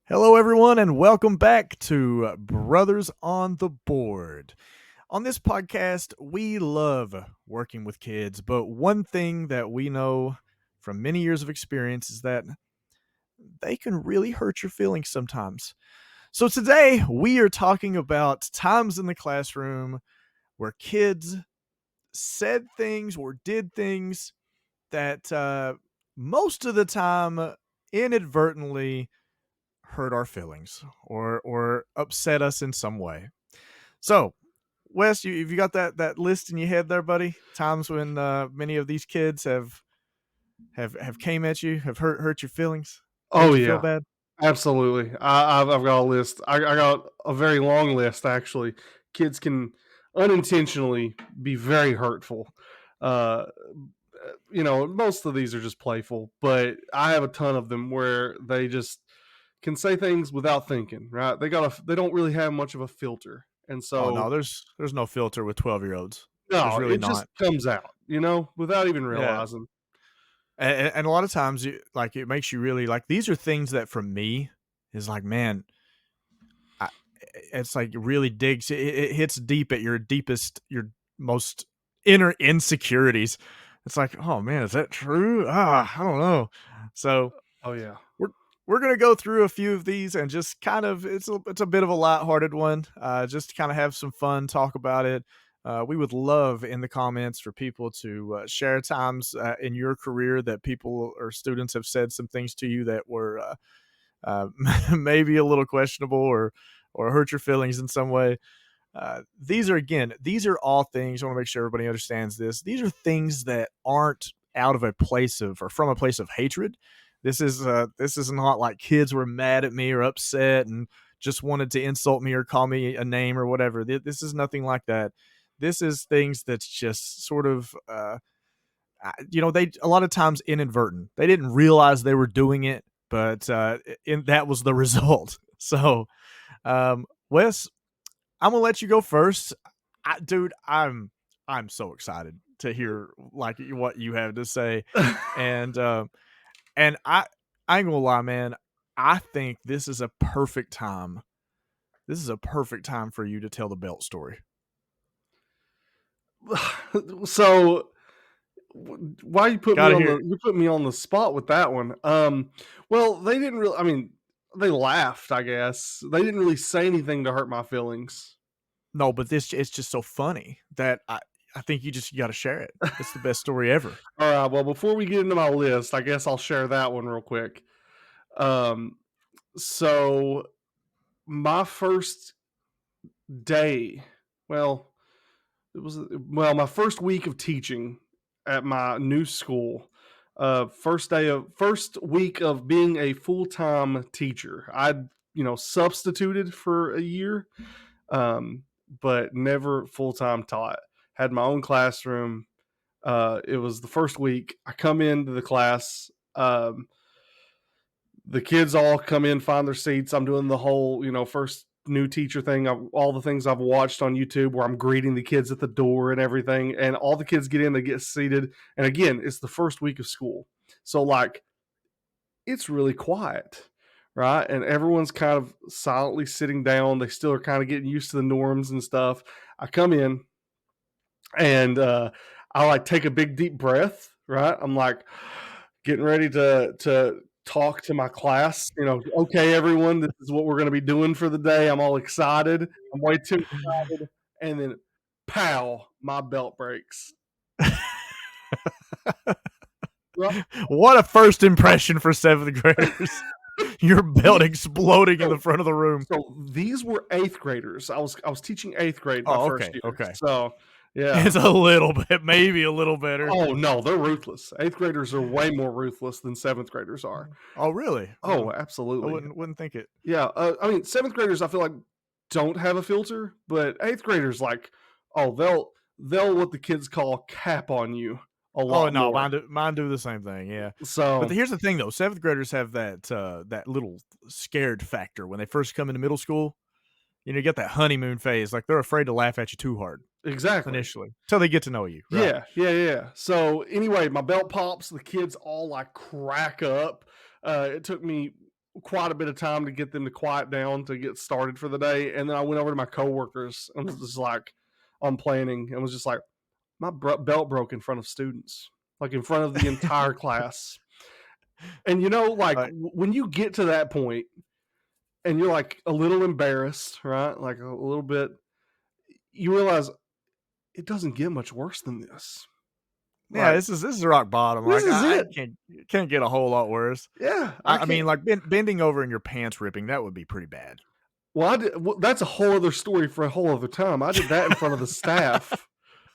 Hello, everyone, and welcome back to Brothers on the Board. On this podcast, we love working with kids, but one thing that we know from many years of experience is that they can really hurt your feelings sometimes. So, today we are talking about times in the classroom where kids said things or did things that most of the time inadvertently hurt our feelings or upset us in some way. So, Wes, you got that list in your head there, buddy? Times when many of these kids have came at you, have hurt your feelings, Oh made you feel yeah, bad. absolutely. I've got a list. I got a very long list actually. Kids can unintentionally be very hurtful. Uh, most of these are just playful, but I have a ton of them where they just can say things without thinking. Right? They don't really have much of a filter, and Oh no, so there's no filter with 12-year-olds. There's no, really it just not. comes out. Without even Yeah, realizing. and a lot of times, it makes you really like. These are things that for me is like, man, I, it's like it really digs. It hits deep at your deepest, your most inner insecurities. It's like, oh man, is that true? I don't know. So Oh yeah. we're we're gonna go through a few of these and just kind of it's a bit of a lighthearted one, just to kind of have some fun, talk about it. We would love in the comments for people to share times in your career that people or students have said some things to you that were uh, maybe a little questionable or hurt your feelings in some way. These are all things. I want to make sure everybody understands this. These are things that aren't out of a place of or from a place of hatred. This is not like kids were mad at me or upset and just wanted to insult me or call me a name or whatever. This is nothing like that. This is things that's just sort of they a lot of times inadvertent. They didn't realize they were doing it, but that was the result. So, Wes, I'm gonna let you go first. Dude, I'm so excited to hear like what you have to say, and and I ain't gonna lie, man. I think this is a perfect time. This is a perfect time for you to tell the belt story. So why Gotta hear it. you put me on the spot with that one? Well, they didn't really. I mean, they laughed. I guess they didn't really say anything to hurt my feelings. No, but this it's just so funny that I think you got to share it. It's the best story ever. All right. Well, before we get into my list, I guess I'll share that one real quick. Um, so my first day, well, my first week of teaching at my new school. First week of being a full time teacher. I'd substituted for a year, um, but never full time taught. Had my own classroom. It was the first week. I come into the class. The kids all come in, find their seats. I'm doing the whole, first new teacher thing. All the things I've watched on YouTube where I'm greeting the kids at the door and everything. And all the kids get in, they get seated. And again, it's the first week of school. So, like, it's really quiet, right? And everyone's kind of silently sitting down. They still are kind of getting used to the norms and stuff. I come in and I like take a big deep breath, right? I'm like getting ready to talk to my class. Okay, everyone, this is what we're going to be doing for the day. I'm all excited. I'm way too excited, and then pow, my belt breaks. Right? What a first impression for seventh graders. Your belt exploding in the So, front of the room. so these were eighth graders. I was teaching eighth grade my Oh, first okay, year. okay. So yeah. It's a little bit, maybe a little better. Oh no, they're ruthless. Eighth graders are way more ruthless than seventh graders are. Oh, really? Oh, I absolutely. wouldn't think it. Yeah, I mean, seventh graders, I feel like don't have a filter, but eighth graders, like, oh, they'll what the kids call cap on you a Oh lot no, more. mine do the same thing. Yeah, but So here's the thing though: seventh graders have that little scared factor when they first come into middle school. You get that honeymoon phase, like they're afraid to laugh at you too hard exactly, initially, till they get to know you, right? yeah. So anyway, my belt pops. The kids all like crack up. It took me quite a bit of time to get them to quiet down to get started for the day. And then I went over to my coworkers and was just like, on planning, and was just like, my belt broke in front of students, like in front of the entire class. And like Right. when you get to that point and you're like a little embarrassed, right? Like a little bit, you realize it doesn't get much worse than this. Yeah, Like, this is rock bottom. this Like is I it. can't get a whole lot worse. Yeah, I I mean, can't. like bending over and your pants ripping, that would be pretty bad. Well, that's a whole other story for a whole other time. I did that in front of the staff.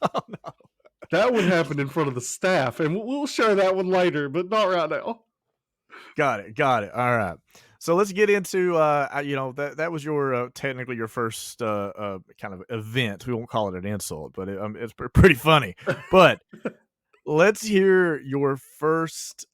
Oh no. That one happened in front of the staff, and we'll share that one later, but not right now. Got it. Got it. All right. So let's get into that was your technically your first kind of event. We won't call it an insult, but it's pretty funny. But let's hear your first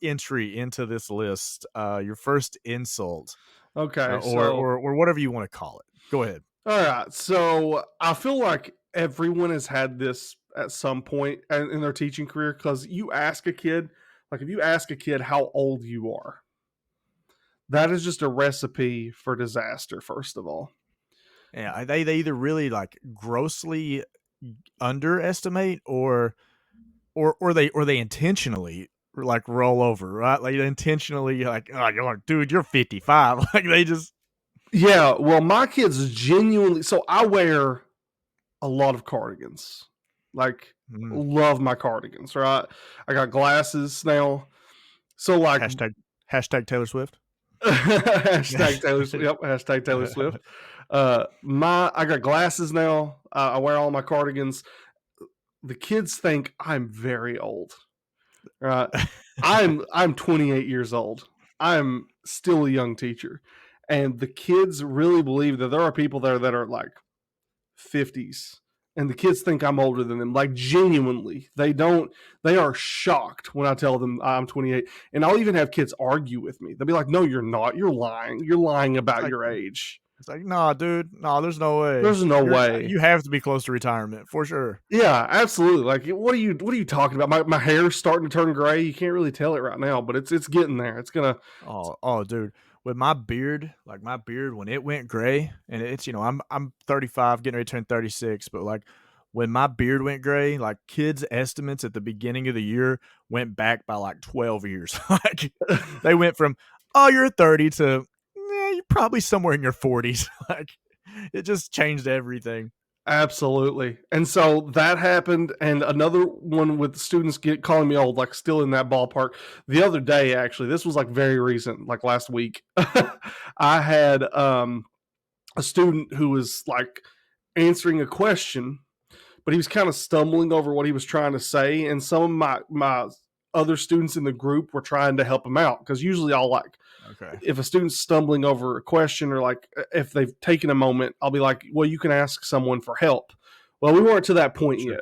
entry into this list, your first insult, Okay, or so or whatever you want to call it. Go ahead. all right, so I feel like everyone has had this at some point in their teaching career because you ask a kid, like if you ask a kid how old you are, that is just a recipe for disaster. First of all, Yeah, they either really like grossly underestimate or they intentionally like roll over, right? Like intentionally like, oh, you're like, dude, you're 55. Like they just yeah. Well, my kids genuinely. So I wear a lot of cardigans. Like, mm, love my cardigans, right? I got glasses now. So like hashtag Taylor Swift. hashtag Taylor Swift. Yep, hashtag Taylor Swift. I got glasses now. I wear all my cardigans. The kids think I'm very old. Right? I'm 28 years old. I'm still a young teacher. And the kids really believe that there are people there that are like 50s, and the kids think I'm older than them. Like, genuinely, they are shocked when I tell them I'm 28. And I'll even have kids argue with me. They'll be like, no, you're not, you're lying It's about like your age. it's like, nah, dude, nah, there's no way. There's no You're way. you have to be close to retirement for sure. Yeah, absolutely. Like, what are you talking about? My hair's starting to turn gray. You can't really tell it right now, but it's getting there. It's gonna. Oh, dude, with my beard, like my beard when it went gray, and it's I'm 35, getting ready to turn 36, but like when my beard went gray, like kids' estimates at the beginning of the year went back by like 12 years. Like they went from, oh, you're 30 to, you're probably somewhere in your 40s. Like it just changed everything. Absolutely. And so that happened. And another one with students calling me old, like still in that ballpark. The other day, actually, this was like very recent, like last week. I had a student who was like answering a question, but he was kind of stumbling over what he was trying to say. And some of my other students in the group were trying to help him out because usually I'll like, Okay. if a student's stumbling over a question or like if they've taken a moment, I'll be like, well, you can ask someone for help. Well, we weren't to that point Sure.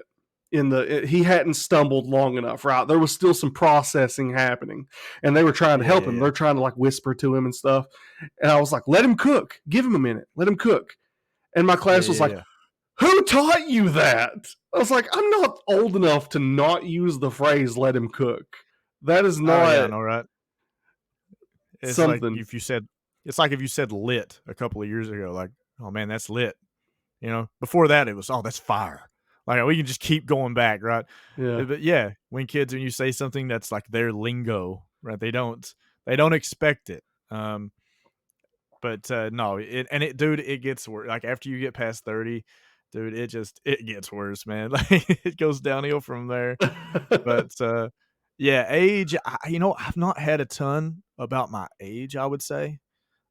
yet. He hadn't stumbled long enough, right? There was still some processing happening, and they were trying to Yeah, help yeah, him. yeah. They're trying to like whisper to him and stuff. And I was like, let him cook. Give him a minute. Let him cook. And my Yeah, class was yeah, like, yeah. who taught you that? I was like, I'm not old enough to not use the phrase let him cook. That is Oh yeah, I not know, right? It's like something. if you said it's like if you said lit a couple of years ago, like, oh man, that's lit. Before that it was, oh, that's fire. Like we can just keep going back, right? Yeah. But yeah, when you say something that's like their lingo, right? They don't expect it. But no, dude, it gets worse. Like after you get past 30, dude, it gets worse, man. Like it goes downhill from there. But yeah, age, I've not had a ton about my age, I would say.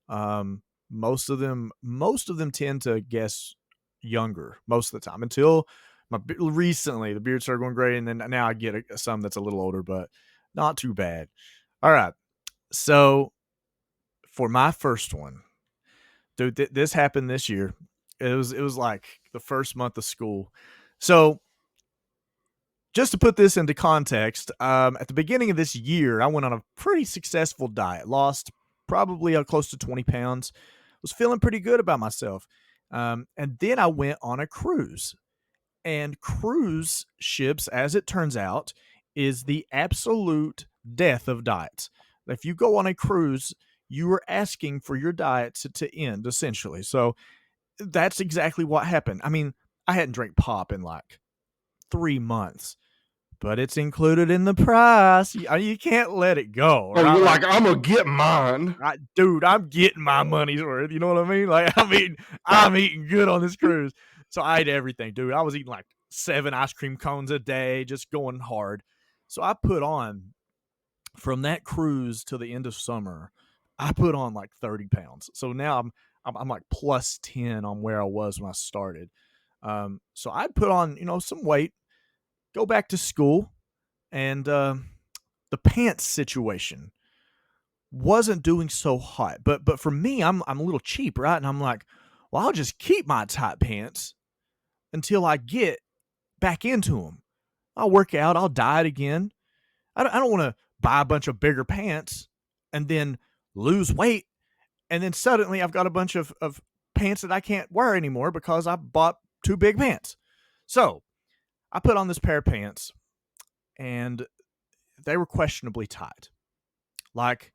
Um, most of them tend to guess younger most of the time until recently the beard started going gray, and then now I get some that's a little older, but not too bad. All right, so for my first one, dude, this happened this year. It was like the first month of school. So just to put this into context, at the beginning of this year, I went on a pretty successful diet, lost probably close to 20 pounds, was feeling pretty good about myself. And then I went on a cruise. And cruise ships, as it turns out, is the absolute death of diets. If you go on a cruise, you are asking for your diet to end essentially. So that's exactly what happened. I mean, I hadn't drank pop in like 3 months, but it's included in the price. You can't let it go, Oh, right? you're like, I'm gonna get mine. Dude, I'm getting my money's worth. You know what I mean? Like, I'm eating good on this cruise. So I ate everything, dude. I was eating like 7 ice cream cones a day, just going hard. So I put on, from that cruise to the end of summer, I put on like 30 pounds. So now I'm like plus 10 on where I was when I started. So I'd put on, some weight, go back to school, and the pants situation wasn't doing so hot. But for me, I'm a little cheap, right? And I'm like, well, I'll just keep my tight pants until I get back into them. I'll work out, I'll diet again. I don't want to buy a bunch of bigger pants and then lose weight, and then suddenly I've got a bunch of pants that I can't wear anymore because I bought too big pants. So I put on this pair of pants, and they were questionably tight. Like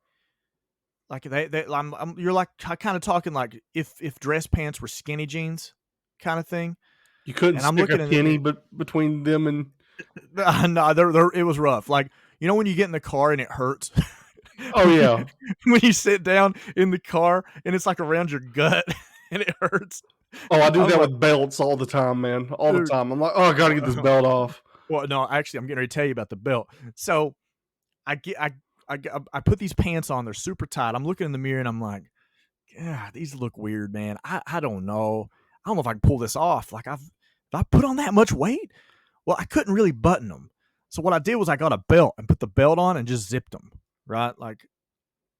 you're like kind of talking like if dress pants were skinny jeans kind of thing. You couldn't And I'm stick a looking at penny it. but between them and No, it was rough. Like, when you get in the car and it hurts. oh yeah. When you sit down in the car and it's like around your gut and it hurts. Oh, I do I'm that like, with belts all the time, man. All the dude. time. I'm like, oh, I gotta get this belt off. Well, no, actually, I'm getting ready to tell you about the belt. So I get I put these pants on. They're super tight. I'm looking in the mirror and I'm like, yeah, these look weird, man. I don't know. I don't know if I can pull this off. Like, if I put on that much weight? Well, I couldn't really button them. So what I did was I got a belt and put the belt on and just zipped them, right? Like,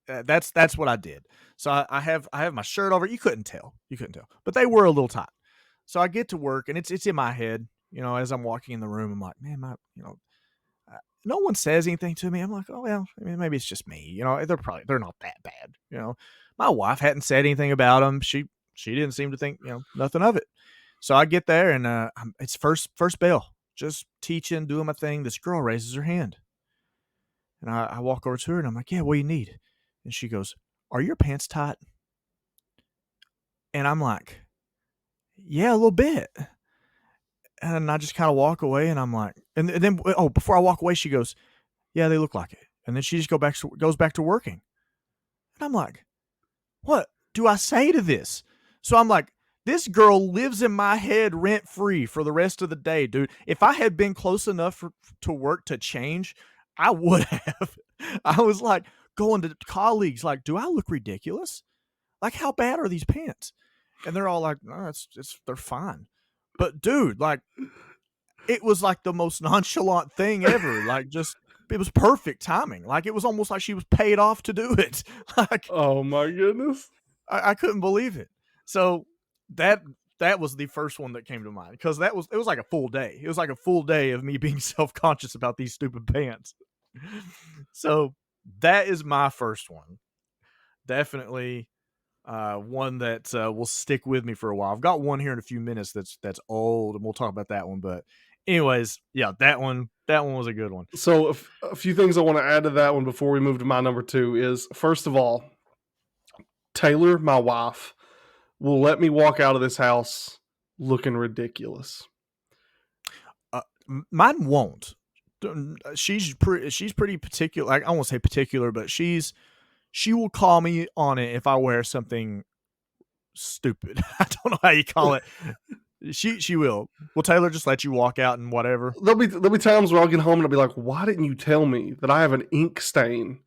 that's what I did. So I have my shirt over. You couldn't tell, but they were a little tight. So I get to work and it's in my head, as I'm walking in the room. I'm like, man, no one says anything to me. I'm like, oh well, maybe it's just me. They're not that bad. My wife hadn't said anything about them. She didn't seem to think nothing of it. So I get there and it's first bell, just teaching, doing my thing. This girl raises her hand, and I walk over to her and I'm like, yeah, what do you need? And she goes, are your pants tight? And I'm like, yeah, a little bit. And I just kind of walk away and I'm like, and then, before I walk away, she goes, yeah, they look like it. And then she just goes back to working. And I'm like, what do I say to this? So I'm like, this girl lives in my head rent free for the rest of the day, dude. If I had been close enough to work to change, I would have. I was like going to colleagues, like, do I look ridiculous? Like, how bad are these pants? And they're all like, no, they're fine. But dude, like, it was like the most nonchalant thing ever. Like, just, it was perfect timing. Like, it was almost like she was paid off to do it. Like, oh my goodness. I couldn't believe it. So that was the first one that came to mind, because it was like a full day. It was like a full day of me being self-conscious about these stupid pants. So that is my first one. Definitely one that will stick with me for a while. I've got one here in a few minutes that's old, and we'll talk about that one. But anyways, yeah, that one was a good one. So a few things I want to add to that one before we move to my number 2 is, first of all, Taylor, my wife, will let me walk out of this house looking ridiculous. Mine won't. She's pretty particular. Like, I won't say particular, but she will call me on it if I wear something stupid. I don't know how you call it. She will. Will Taylor just let you walk out and whatever? There'll be times where I'll get home and I'll be like, why didn't you tell me that I have an ink stain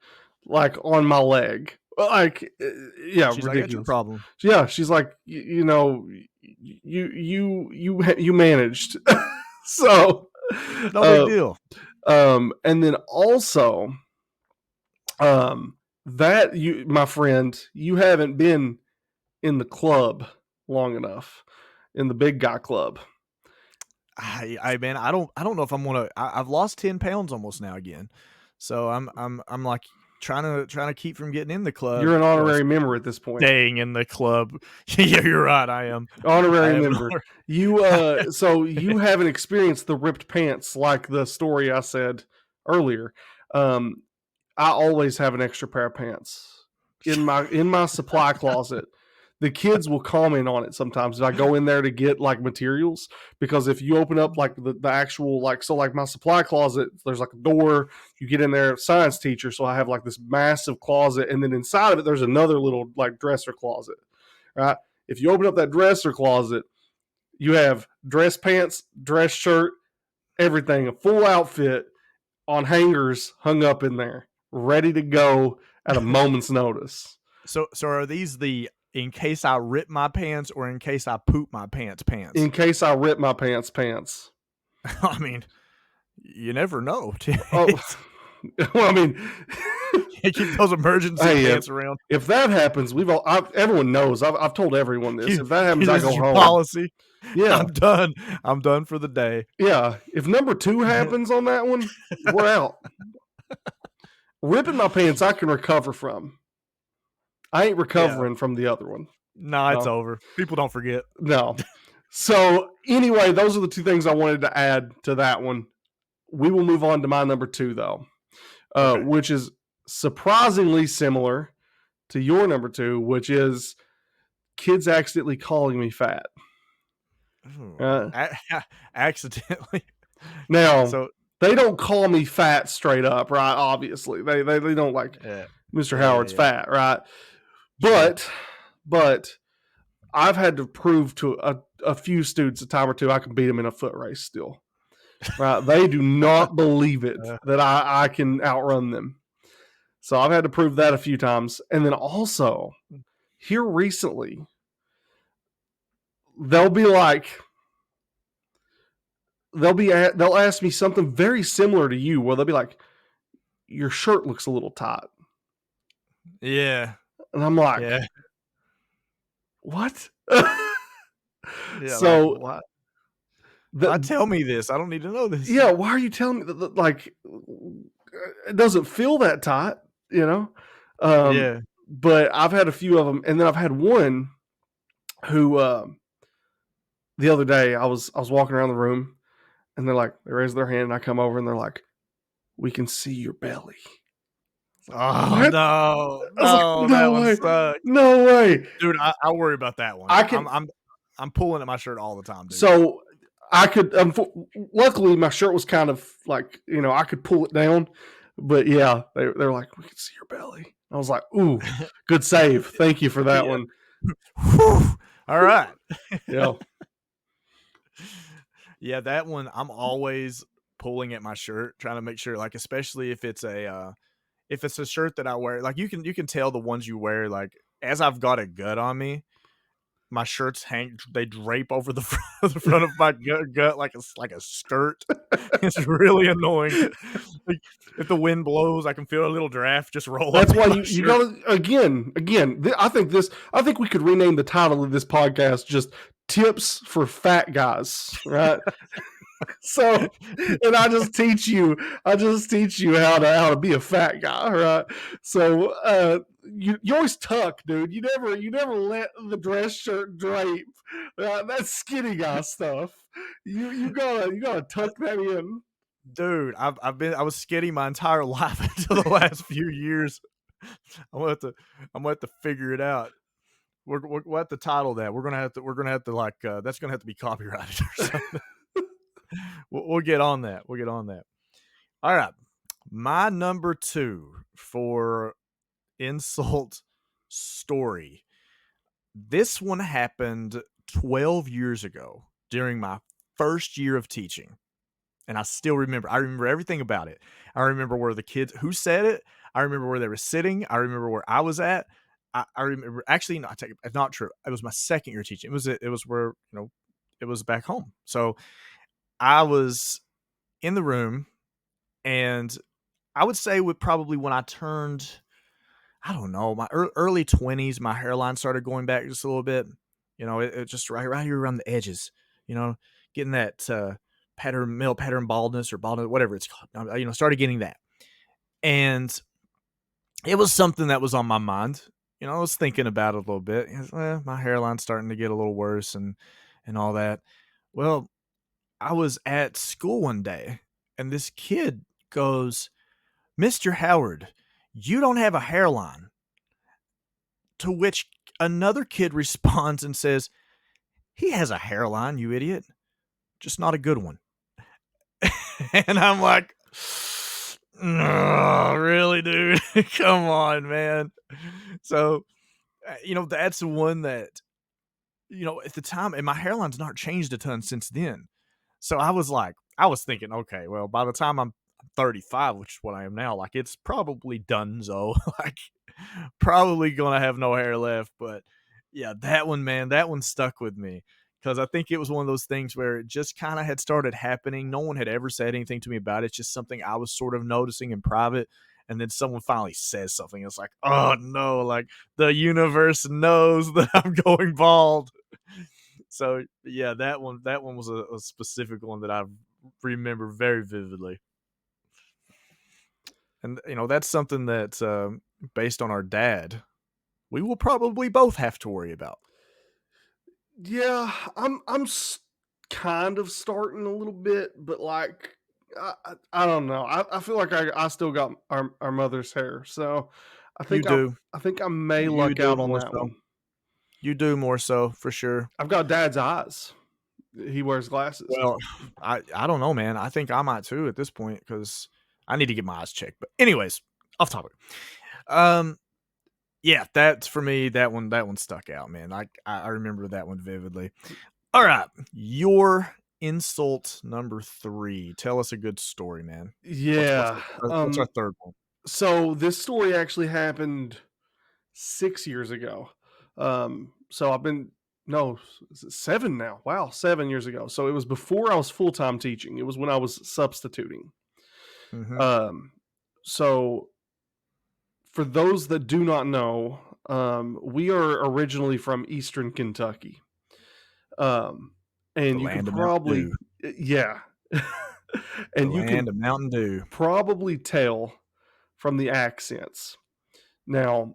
like on my leg? Like, yeah, she's ridiculous. Like, that's your problem. Yeah, she's like, you managed. So no big deal. And then also, that my friend, you haven't been in the club long enough, in the big guy club. Man, I don't know if I'm gonna. I've lost 10 pounds almost now again, so I'm like trying to keep from getting in the club. You're an honorary member at this point. Staying in the club. Yeah, you're right. I am honorary member. You so you haven't experienced the ripped pants like the story I said earlier. I always have an extra pair of pants in my supply closet. The kids will comment on it sometimes if I go in there to get like materials, because if you open up like the actual like, so like my supply closet, there's like a door, you get in there, science teacher, so I have like this massive closet, and then inside of it there's another little like dresser closet, right? If you open up that dresser closet, you have dress pants, dress shirt, everything, a full outfit on hangers hung up in there, ready to go at a moment's notice. So are these the in case I rip my pants or in case I poop my pants? In case I rip my pants. I mean, you never know. Oh, well, I mean, keep those emergency pants around. If that happens, everyone knows. I've told everyone this. If that happens, I go home. Policy. Yeah, I'm done. I'm done for the day. Yeah, if number 2 happens on that one, we're out. Ripping my pants, I can recover from. I ain't recovering from the other one. No, it's over. People don't forget. No. So anyway, those are the 2 things I wanted to add to that one. We will move on to my number 2 though, which is surprisingly similar to your number 2, which is kids accidentally calling me fat. Accidentally. Now, so they don't call me fat straight up, right? Obviously, they don't like Mr. Howard's fat, right? But I've had to prove to a few students a time or two I can beat them in a foot race still. Right? They do not believe it that I can outrun them. So I've had to prove that a few times. And then also, here recently, they'll ask me something very similar to you, where they'll be like, your shirt looks a little tight. Yeah. And I'm like, what? So like, what? Tell me this. I don't need to know this. Yeah, why are you telling me that? Like, it doesn't feel that tight, you know? But I've had a few of them, and then I've had one who the other day I was walking around the room, and they raise their hand, and I come over, and they're like, "We can see your belly." Oh, what? No, that one sucked. No way, dude. I worry about that one. I'm pulling at my shirt all the time, dude. So I could. Luckily, my shirt was kind of like, I could pull it down. But yeah, they're like, "We can see your belly." I was like, "Ooh, good save. Thank you for that one." All right. Yeah. Yeah, that one. I'm always pulling at my shirt, trying to make sure, like, especially if it's a shirt that I wear, like you can tell the ones you wear, like as I've got a gut on me, my shirts they drape over the front of my gut like a skirt. It's really annoying. Like, if the wind blows, I can feel a little draft just roll. That's why you gotta again. I think we could rename the title of this podcast just "Tips for Fat Guys," right? So, and I just teach you how to be a fat guy, right? So, you always tuck, dude. You never let the dress shirt drape. That's skinny guy stuff. You gotta tuck that in, dude. I was skinny my entire life until the last few years. I'm gonna have to figure it out. We'll have to title that. We're gonna have to like that's gonna have to be copyrighted or something. We'll get on that. All right. My number 2 for insult story. This one happened 12 years ago during my first year of teaching. And I still remember. I remember everything about it. I remember where the kids who said it. I remember where they were sitting. I remember where I was at. I remember, actually, no, it's not true. It was my second year teaching. It was where, it was back home. So I was in the room, and I would say probably when I turned, I don't know, my early 20s, my hairline started going back just a little bit. It just right here around the edges, getting that male pattern baldness or baldness, whatever it's called. Started getting that. And it was something that was on my mind. I was thinking about it a little bit. My hairline's starting to get a little worse and all that. Well, I was at school one day, and this kid goes, "Mr. Howard, "You don't have a hairline." To which another kid responds and says, "He has a hairline, you idiot, just not a good one." And I'm like, "No, really, dude? Come on, man." So, that's the one that, at the time, and my hairline's not changed a ton since then. So I was thinking, okay, well, by the time I'm 35, which is what I am now, like it's probably done. So, like, probably gonna have no hair left. But yeah, that one, man, that one stuck with me because I think it was one of those things where it just kind of had started happening. No one had ever said anything to me about it. It's just something I was sort of noticing in private. And then someone finally says something. It's like, oh no, like the universe knows that I'm going bald. So yeah, that one was a specific one that I remember very vividly. And that's something that's based on our dad. We will probably both have to worry about. Yeah, I'm kind of starting a little bit, but like I don't know. I feel like I still got our mother's hair, so You do. I think I may You luck do out on more that so. one. You do more so for sure. I've got dad's eyes. He wears glasses. Well, I don't know, man. I think I might too at this point because I need to get my eyes checked. But anyways, off topic. Um, yeah, that's for me. That one stuck out, man. I remember that one vividly. All right, your insult number 3. Tell us a good story, man. Yeah. What's our third one? So this story actually happened 6 years ago. So I've been no, is it 7 now? Wow, 7 years ago. So it was before I was full time teaching. It was when I was substituting. Mm-hmm. Um, so for those that do not know, we are originally from Eastern Kentucky. Um, The and you can land of Mountain probably, Dew. yeah, The and you can land of Mountain Dew. probably tell from the accents. Now,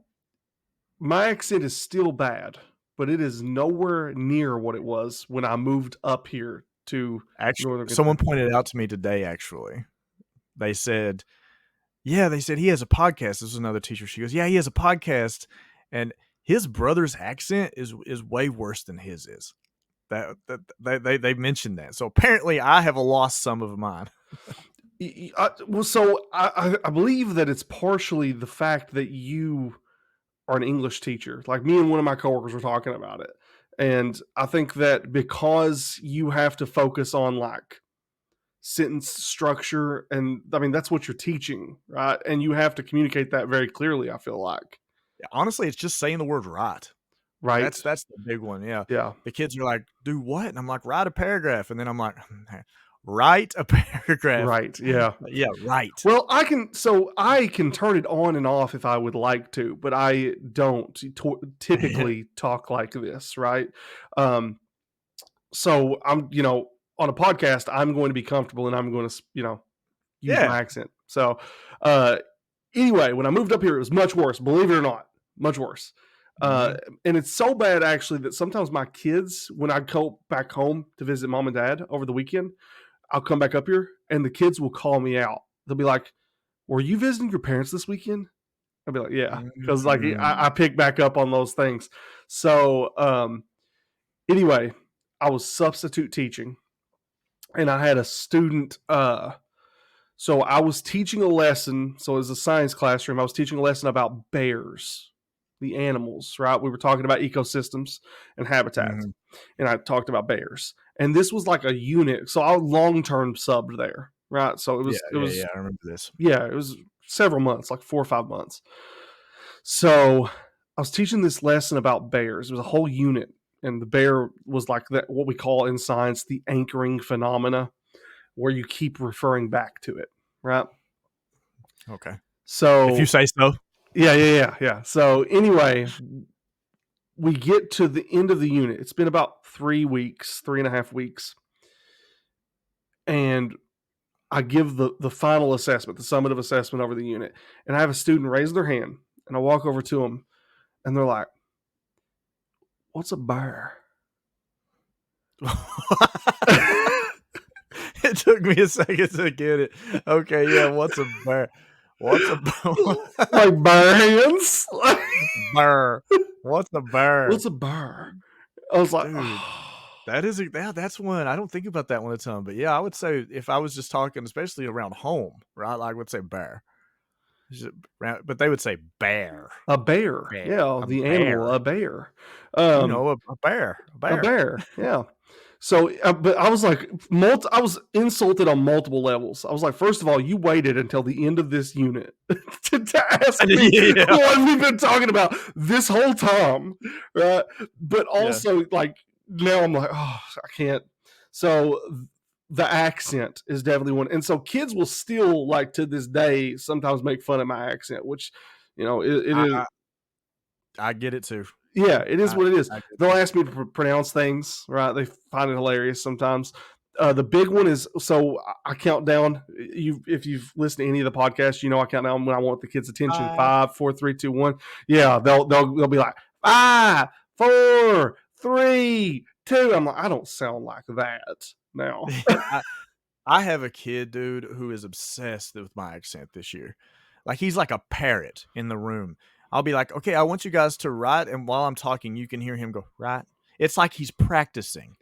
my accent is still bad, but it is nowhere near what it was when I moved up here to Actually, Northern someone Kentucky. pointed out to me today. Actually, they said, "Yeah," they said he has a podcast. This was another teacher. She goes, "Yeah, he has a podcast, and his brother's accent is way worse than his is." They mentioned that. So apparently, I have lost some of mine. Well, so I believe that it's partially the fact that you are an English teacher. Like me and one of my coworkers were talking about it. And I think that because you have to focus on like sentence structure, and I mean, that's what you're teaching, right? And you have to communicate that very clearly, I feel like. Honestly, it's just saying the word right. Right. That's the big one. Yeah, Yeah. the kids are like, "Do what?" And I'm like, "Write a paragraph." And then I'm like, "Write a paragraph." Right. Yeah. Yeah, right. Well, I can turn it on and off if I would like to, but I don't typically talk like this, right? Um, so I'm, on a podcast, I'm going to be comfortable and I'm going to, use Yeah. my accent. So, uh, anyway, when I moved up here, it was much worse. Believe it or not, much worse. Mhm. And it's so bad actually that sometimes my kids, when I go back home to visit mom and dad over the weekend, I'll come back up here and the kids will call me out. They'll be like, "Were you visiting your parents this weekend?" I'll be like, "Yeah," because like I Mm. pick back up on those things. So anyway, I was substitute teaching, and I had a student. So I was teaching a lesson. So it was a science classroom. I was teaching a lesson about bears, the animals. Right? We were talking about ecosystems and habitats, Mhm. and I talked about bears. And this was like a unit. So I long term subbed there. Right? So Yeah, it yeah, was yeah, I remember this. yeah, it was several months, like 4 or 5 months. So I was teaching this lesson about bears. It was a whole unit, and the bear was like that, what we call in science the anchoring phenomena, where you keep referring back to it, right? Okay. If you So say so. yeah. So anyway, we get to the end of the unit. It's been about 3 weeks, 3.5 weeks, and I give the final assessment, the summative assessment over the unit, and I have a student raise their hand, and I walk over to them, and they're like, "What's a bear?" It took me a second to get it. Okay, yeah, what's a bear? What's a Like bare hands. burr? What's a burr? What's a burr? I was like, Dude, oh. that's one. I don't think about that one a ton, but yeah, I would say if I was just talking, especially around home, right? Like, I would say bear. But they would say bear. A bear. Bear. Yeah, A the animal, bear. a bear. You know, a bear. A A bear. bear. Yeah. So, but I was like, I was insulted on multiple levels. I was like, first of all, you waited until the end of this unit to ask me Yeah. what we've been talking about this whole time, right? But Yeah. also, like, now I'm like, oh, I can't. So the accent is definitely one, and so kids will still, like, to this day, sometimes make fun of my accent, which, you know, it is. I get it too. Yeah, it is what it is. I get They'll ask me to pronounce things, right? They find it hilarious sometimes. The big one is, so I count down. If you've listened to any of the podcasts, you know I count down when I want the kids' attention. 5, 4, 3, 2, 1. Yeah, they'll be like 5, 4, 3, 2. I'm like, I don't sound like that now. I have a kid, dude, who is obsessed with my accent this year. Like, he's like a parrot in the room. I'll be like, okay, I want you guys to write, and while I'm talking, you can hear him go, right? It's like he's practicing.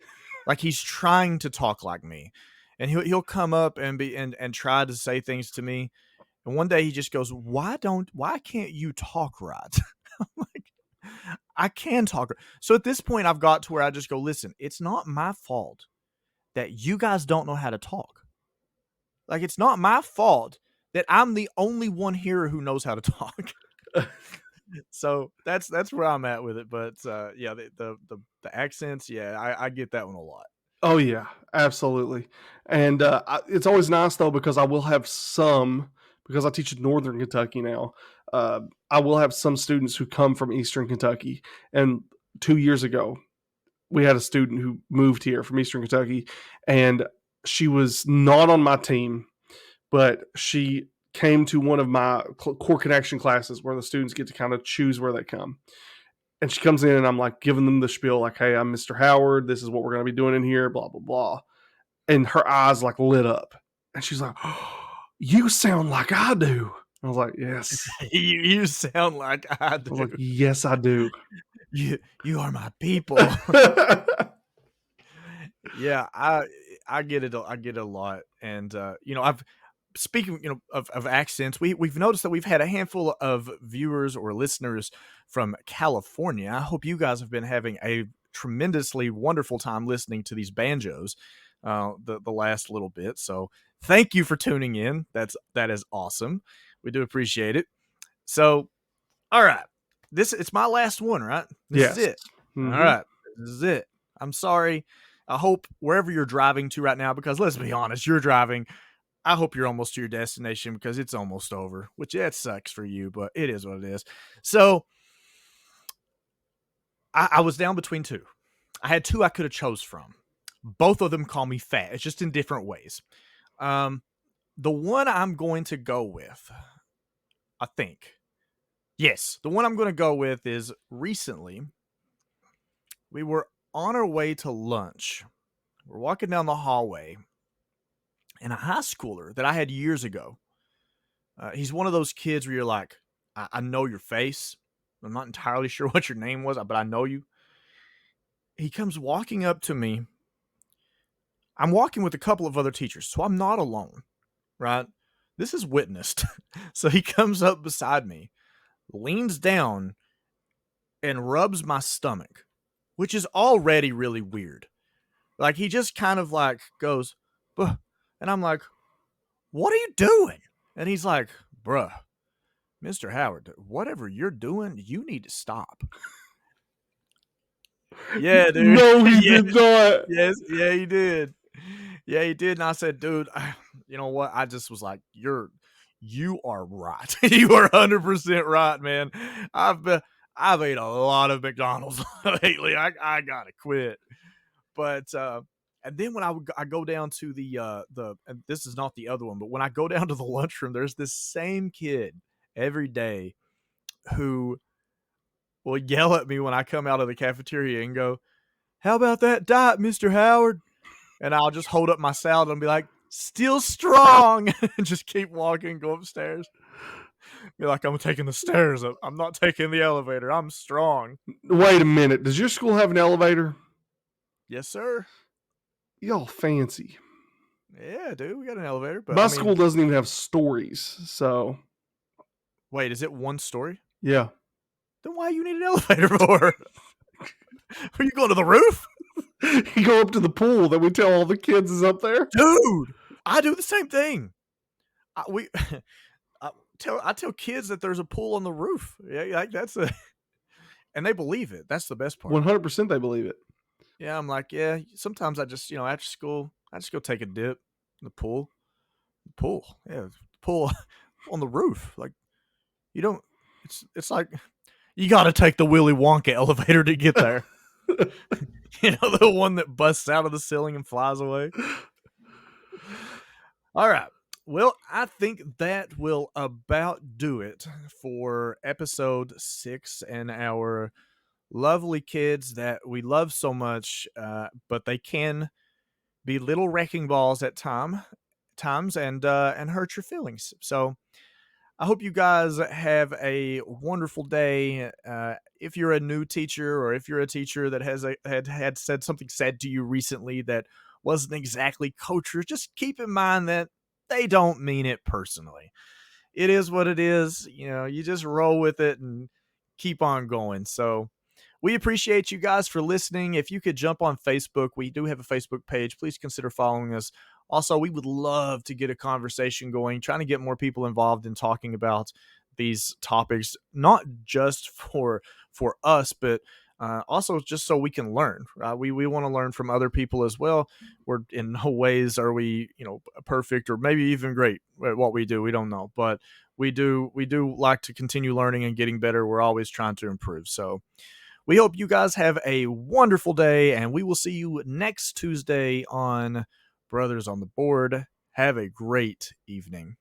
Like, he's trying to talk like me. And he'll come up and try to say things to me. And one day he just goes, why can't you talk right? I'm like, I can talk. So at this point, I've got to where I just go, listen, it's not my fault that you guys don't know how to talk. Like, it's not my fault that I'm the only one here who knows how to talk. So that's where I'm at with it. But yeah, the accents, yeah, I get that one a lot. Oh yeah, absolutely. And it's always nice though, because I will have some, because I teach in Northern Kentucky now. I will have some students who come from Eastern Kentucky. And 2 years ago, we had a student who moved here from Eastern Kentucky, and she was not on my team, but she came to one of my core connection classes where the students get to kind of choose where they come. And she comes in, and I'm like giving them the spiel, like, hey, I'm Mr. Howard. This is what we're going to be doing in here, blah, blah, blah. And her eyes like lit up. And she's like, oh, you sound like I do. I was like, yes. You sound like I do. I was like, yes, I do. You are my people. Yeah, I get it. I get it a lot. And you know, speaking, you know, of accents, we've noticed that we've had a handful of viewers or listeners from California. I hope you guys have been having a tremendously wonderful time listening to these banjos the last little bit. So thank you for tuning in. That is awesome. We do appreciate it. So, all right, it's my last one, right? This is it. Mm-hmm. All right, this is it. I'm sorry. I hope wherever you're driving to right now, because let's be honest, you're driving. I hope you're almost to your destination because it's almost over, which that sucks for you, but it is what it is. So I was down between two. I had two I could have chose from. Both of them call me fat. It's just in different ways. The one I'm going to go with, I think. Yes, the one I'm going to go with is recently we were on our way to lunch. We're walking down the hallway, and a high schooler that I had years ago, he's one of those kids where you're like, I know your face. I'm not entirely sure what your name was, but I know you. He comes walking up to me. I'm walking with a couple of other teachers, so I'm not alone, right? This is witnessed. So he comes up beside me, leans down, and rubs my stomach, which is already really weird. Like, he just kind of like goes, "Buh," and I'm like, what are you doing? And he's like, bruh, Mr. Howard, whatever you're doing, you need to stop. Yeah, dude. No, he did not. Yes, yeah, he did. Yeah, he did. And I said, dude, you know what? I just was like, you are right. You are 100% right, man. I've ate a lot of McDonald's lately. I gotta quit. But and then when I go down to the and this is not the other one, but when I go down to the lunchroom, there's this same kid every day who will yell at me when I come out of the cafeteria and go, "How about that diet, Mr. Howard?" And I'll just hold up my salad and be like, "Still strong," and just keep walking, go upstairs. Be like, I'm taking the stairs up. I'm not taking the elevator. I'm strong. Wait a minute. Does your school have an elevator? Yes, sir. Y'all fancy. Yeah, dude, we got an elevator, but My I school mean, doesn't even have stories. So, wait, is it one story? yeah. Then why you need an elevator for? Are you going to the roof? You go up to the pool that we tell all the kids is up there. Dude, I do the same thing. We I tell kids that there's a pool on the roof. Yeah, like that's a and they believe it. That's the best part. 100% they believe it. Yeah, I'm like, yeah, sometimes I just, after school, I just go take a dip in the pool. Pool. Yeah, pool on the roof. Like you don't it's like you got to take the Willy Wonka elevator to get there. The one that busts out of the ceiling and flies away. All right. Well, I think that will about do it for episode 6 and our lovely kids that we love so much, but they can be little wrecking balls at times and hurt your feelings. So I hope you guys have a wonderful day. If you're a new teacher, or if you're a teacher that had said something said to you recently that wasn't exactly kosher, just keep in mind that they don't mean it personally. It is what it is. You just roll with it and keep on going. So we appreciate you guys for listening. If you could jump on Facebook, we do have a Facebook page. Please consider following us. Also, we would love to get a conversation going, trying to get more people involved in talking about these topics, not just for us, but also just so we can learn. We want to learn from other people as well. We're in no ways are we perfect or maybe even great at what we do. We don't know, but we do like to continue learning and getting better. We're always trying to improve. So we hope you guys have a wonderful day, and we will see you next Tuesday on Brothers on the Board. Have a great evening.